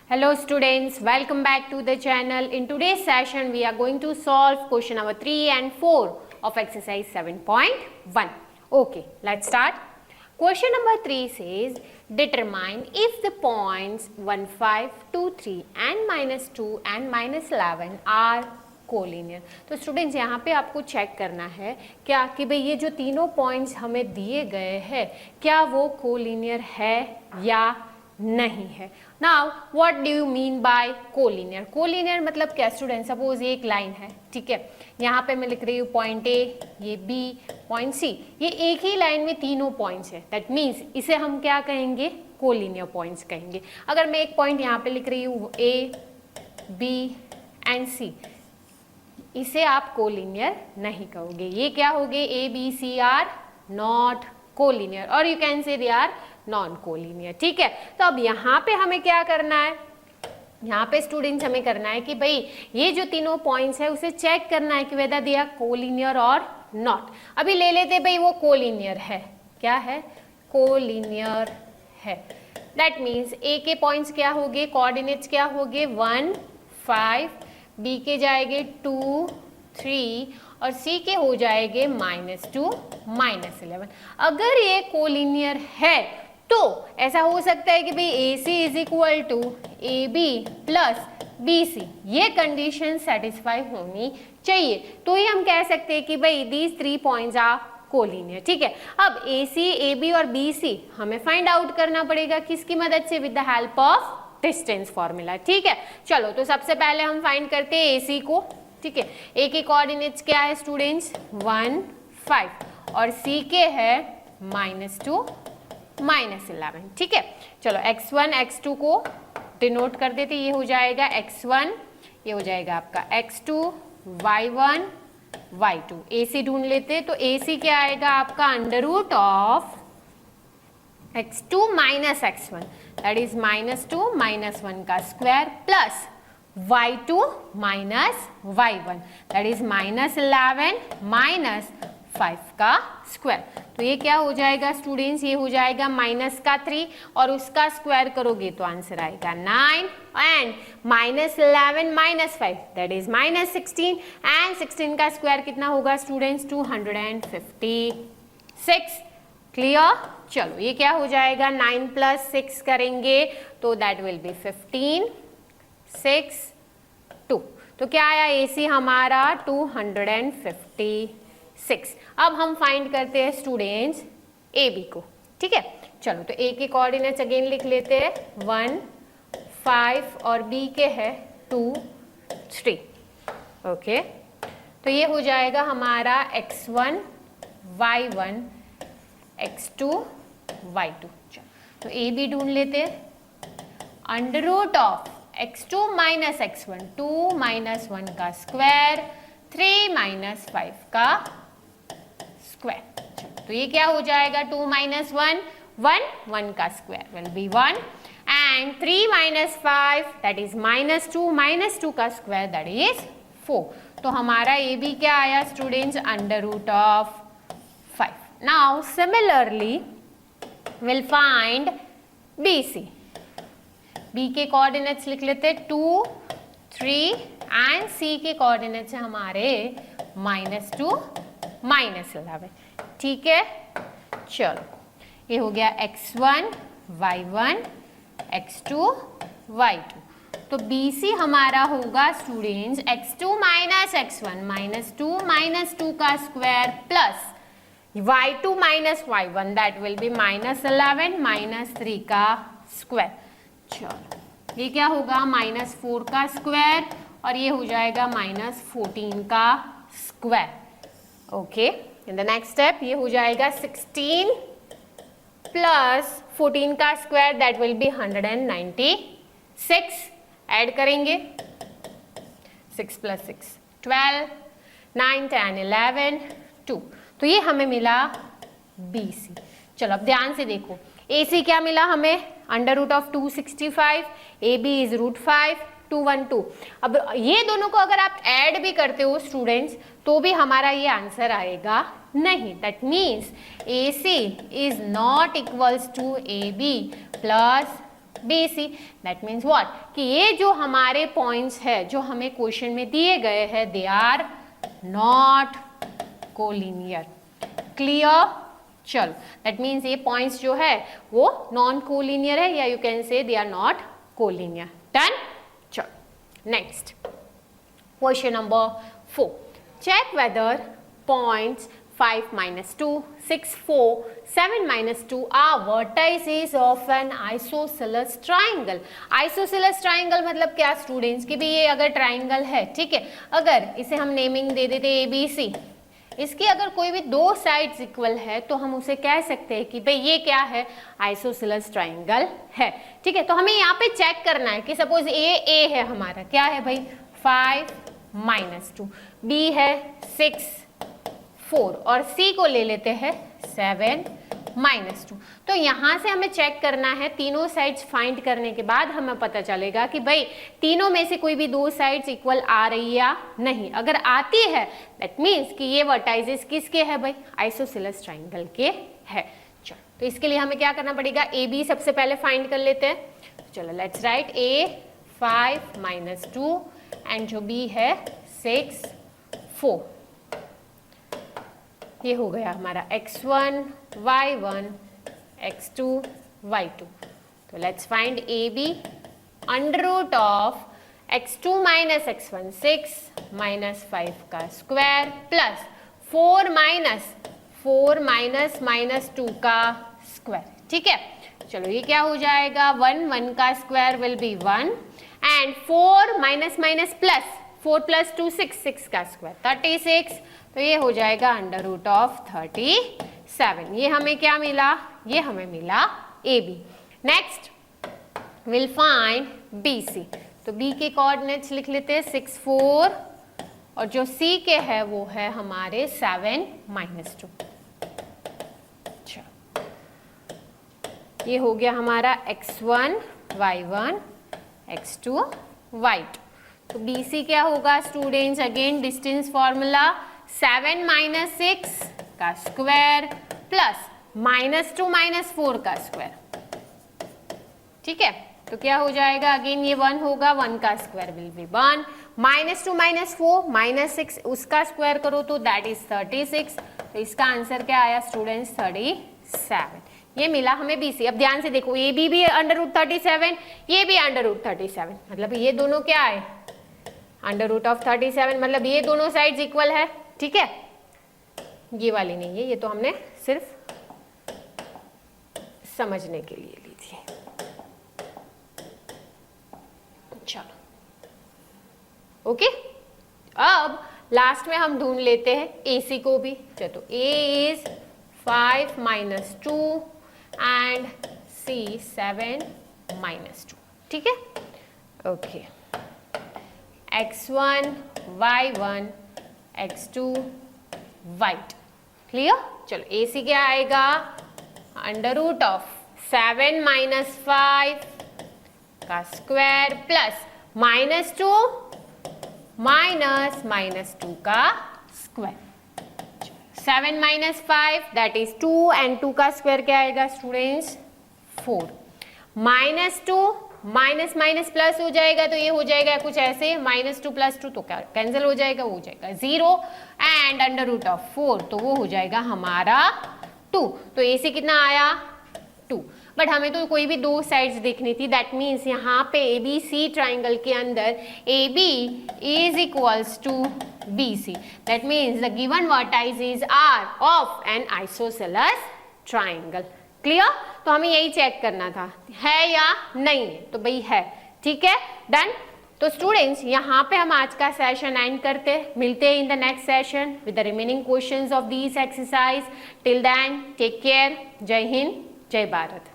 Hello students, welcome back to the channel. In today's session we are going to solve question number 3 and 4 of exercise 7.1. Okay, let's start. Question number 3 says determine if the points 1, 5, 2, 3 and minus 2 and minus 11 are collinear. तो students यहाँ पे आपको check करना है क्या कि भाई ये जो तीनों पॉइंट्स हमें दिए गए हैं क्या वो कोलिनियर है या नहीं है। Now what do you mean by collinear? Collinear मतलब क्या स्टूडेंट? सपोज ये एक लाइन है, ठीक है, यहाँ पे मैं लिख रही हूँ पॉइंट ए, ये बी, पॉइंट सी, ये एक ही लाइन में तीनों पॉइंट्स है। दैट मीन्स इसे हम क्या कहेंगे? कोलिनियर पॉइंट्स कहेंगे। अगर मैं एक पॉइंट यहाँ पे लिख रही हूँ ए, बी एंड सी, इसे आप कोलिनियर नहीं कहोगे। ये क्या होगे? A B C are not collinear और you can say they are non collinear. ठीक है, तो अब यहाँ पे हमें क्या करना है? यहाँ पे स्टूडेंट्स हमें करना है कि भाई ये जो तीनों पॉइंट्स है उसे चेक करना है कि वेदर दे आर कोलिनियर और नॉट। अभी ले लेते भाई वो कोलिनियर है। क्या है? कोलिनियर है। दैट मीन्स ए के पॉइंट्स क्या होंगे? कोऑर्डिनेट्स क्या होंगे? 1, 5, बी के जाएंगे 2, 3 और सी के हो जाएंगे -2, -11। अगर ये कोलिनियर है तो ऐसा हो सकता है कि भाई A C is equal to A B plus B C, ये कंडीशन सेटिस्फाई होनी चाहिए। तो ही हम कह सकते हैं कि भाई दीज 3 पॉइंट्स आर कोलिनियर। ठीक है, अब ए सी, ए बी और बी सी हमें फाइंड आउट करना पड़ेगा किसकी मदद से? With the help of distance formula. ठीक है, चलो तो सबसे पहले हम फाइंड करते हैं ए सी को। ठीक है, ए के कोऑर्डिनेट्स क्या है स्टूडेंट्स? 1, 5 और सी के है -2, -11। ठीक है, चलो x1 x2 को डिनोट कर देते, ये हो जाएगा x1, ये हो जाएगा आपका x2, y1, y2। ए सी ढूंढ लेते, तो ए सी क्या आएगा आपका? Under root of x2 minus x1 that is -2 -1 का square plus y2 minus y1 that is -11 -5 का स्क्वायर। तो ये क्या हो जाएगा स्टूडेंट्स? ये हो जाएगा -3 और उसका स्क्वायर करोगे तो आंसर आएगा 9 एंड -11 -5 दैट इज -16 एंड 16 का स्क्वायर कितना होगा स्टूडेंट्स? 256। क्लियर? चलो ये क्या हो जाएगा? 9 + 6 करेंगे तो दैट विल बी 15, 6, 2। तो क्या आया? AC हमारा 256। अब हम फाइंड करते हैं स्टूडेंट्स AB को। ठीक है, चलो तो A के कोऑर्डिनेट्स अगेन लिख लेते हैं 1, 5 और B के है 2, 3। ओके, तो ये हो जाएगा हमारा x1, y1, x2, y2। तो AB ढूंढ लेते हैं। Under root of x2 minus x1 2 - 1 का स्क्वायर 3 - 5 का स्क्वायर। तो ये क्या हो जाएगा? 2 - 1 1 का square will be 1 and 3 - 5 that is -2 -2 का स्क्वायर दैट इज 4। तो हमारा AB क्या आया students? Under root of 5। Now similarly will find BC। B के कोऑर्डिनेट्स लिख लेते 2, 3 एंड C के कोऑर्डिनेट्स है हमारे -2, -11। ठीक है, चलो ये हो गया x1, y1, x2, y2। तो BC हमारा होगा स्टूडेंट्स x2 माइनस x1 -2 -2 का square plus y2 minus y1 that will be -11 -3 का स्क्वायर। चलो ये क्या होगा? -4 का स्क्वायर और ये हो जाएगा -14 का square. Okay, in the next step ये हो जाएगा 16 प्लस 14 का square that will be 196। Add करेंगे 6 + 6 12 9 10 11 2। तो ये हमें मिला BC। चलो अब ध्यान से देखो, AC क्या मिला हमें? Under root of 265, AB is √5 212। अब ये दोनों को अगर आप ऐड भी करते हो स्टूडेंट्स तो भी हमारा ये आंसर आएगा नहीं। That means AC is not equals to AB plus BC. That means what कि ये जो हमारे पॉइंट्स है जो हमें क्वेश्चन में दिए गए हैं they are not collinear. Clear? चलो दैट मीन्स ये पॉइंट्स जो है वो नॉन कोलिनियर है या you can say they are not collinear. Done? चलो next question number 4. Check whether points 5 minus 2, 6, 4, 7 minus 2 are vertices of an isosceles triangle. Isosceles triangle मतलब क्या स्टूडेंट्स कि भी ये अगर ट्राइंगल है, ठीक है, अगर इसे हम नेमिंग दे देते ABC, इसकी अगर कोई भी दो साइड्स इक्वल है तो हम उसे कह सकते हैं कि भाई ये क्या है, आइसोसेलेस ट्राइंगल है. ठीक है, तो हमें यहाँ पे चेक करना है कि सपोज ए है हमारा, क्या है भाई 5 minus 2, B है 6 4 और C को ले लेते हैं 7 minus 2. तो यहाँ से हमें चेक करना है, तीनों साइड्स फाइंड करने के बाद हमें पता चलेगा कि भाई तीनों में से कोई भी दो साइड्स इक्वल आ रही है या नहीं. अगर आती है दैट मीन्स कि ये वर्टाइजेस किसके है भाई, आइसोसेलेस ट्राइंगल के है. चलो तो इसके लिए हमें क्या करना पड़ेगा, ए बी सबसे पहले फाइंड कर लेते हैं. चलो let's write A 5 minus 2 and जो बी है 6 4. ये हो गया हमारा x1 y1 x2 y2. तो let's find A B. Under root of x2 minus x1 6 minus 5 का स्क्वायर प्लस 4 माइनस माइनस 2 का स्क्वायर. ठीक है, चलो ये क्या हो जाएगा, 1 का square will be 1 and 4 minus minus plus 4 plus 2 6 का स्क्वायर 36. तो ये हो जाएगा अंडर रूट ऑफ 37. ये हमें क्या मिला, ये हमें मिला A B. Next will find B C. तो बी के कोऑर्डिनेट्स लिख लेते हैं 6 4 और जो सी के है वो है हमारे 7 minus 2. ये हो गया हमारा x1 y1 x2 y2. तो BC क्या होगा students, again distance formula 7 minus 6 का स्क्वायर प्लस -2 - 4 का स्क्वायर. ठीक है, तो क्या हो जाएगा, अगेन ये 1 होगा, 1 का स्क्वायर विल बी 1, -2 - 4 -6 उसका स्क्वायर करो तो दैट इज 36. तो इसका आंसर क्या आया स्टूडेंट्स 37. ये मिला हमें BC. अब ध्यान से देखो, ये भी अंडर रूट 37, ये भी अंडर रूट 37, मतलब ये दोनों क्या आए अंडर रूट ऑफ 37, मतलब ये दोनों साइड्स इक्वल है. ठीक है, ये वाली नहीं है, ये तो हमने सिर्फ समझने के लिए ली थी. चलो ओके, अब लास्ट में हम ढूंढ लेते हैं AC को भी. चलो A is 5 minus 2 and C 7 minus 2. ठीक है, okay. x1 y1 x2 y2. Clear? चलो AC क्या आएगा, अंडर रूट ऑफ 7 minus 5 का स्क्वायर प्लस -2 माइनस -2 का square. 7 minus 5 that is 2 and 2 का स्क्वायर क्या आएगा स्टूडेंट्स 4. -2 माइनस प्लस हो जाएगा तो ये हो जाएगा कुछ ऐसे, -2 + 2 तो क्या कैंसिल हो जाएगा, वो हो जाएगा 0 एंड अंडर रूट ऑफ 4 तो वो हो जाएगा हमारा 2. तो AC कितना आया 2. बट हमें तो कोई भी दो साइड्स देखनी थी. दैट मीन्स यहाँ पे ABC ट्राइंगल के अंदर AB is equals to BC. That means the given vertices are of an isosceles triangle. Clear? तो हमें यही चेक करना था, है या नहीं है. तो भाई है. ठीक है, डन. तो स्टूडेंट्स यहाँ पे हम आज का सेशन एंड करते हैं. मिलते हैं in the next session with the remaining questions of this exercise. Till then take care. जय हिंद, जय भारत.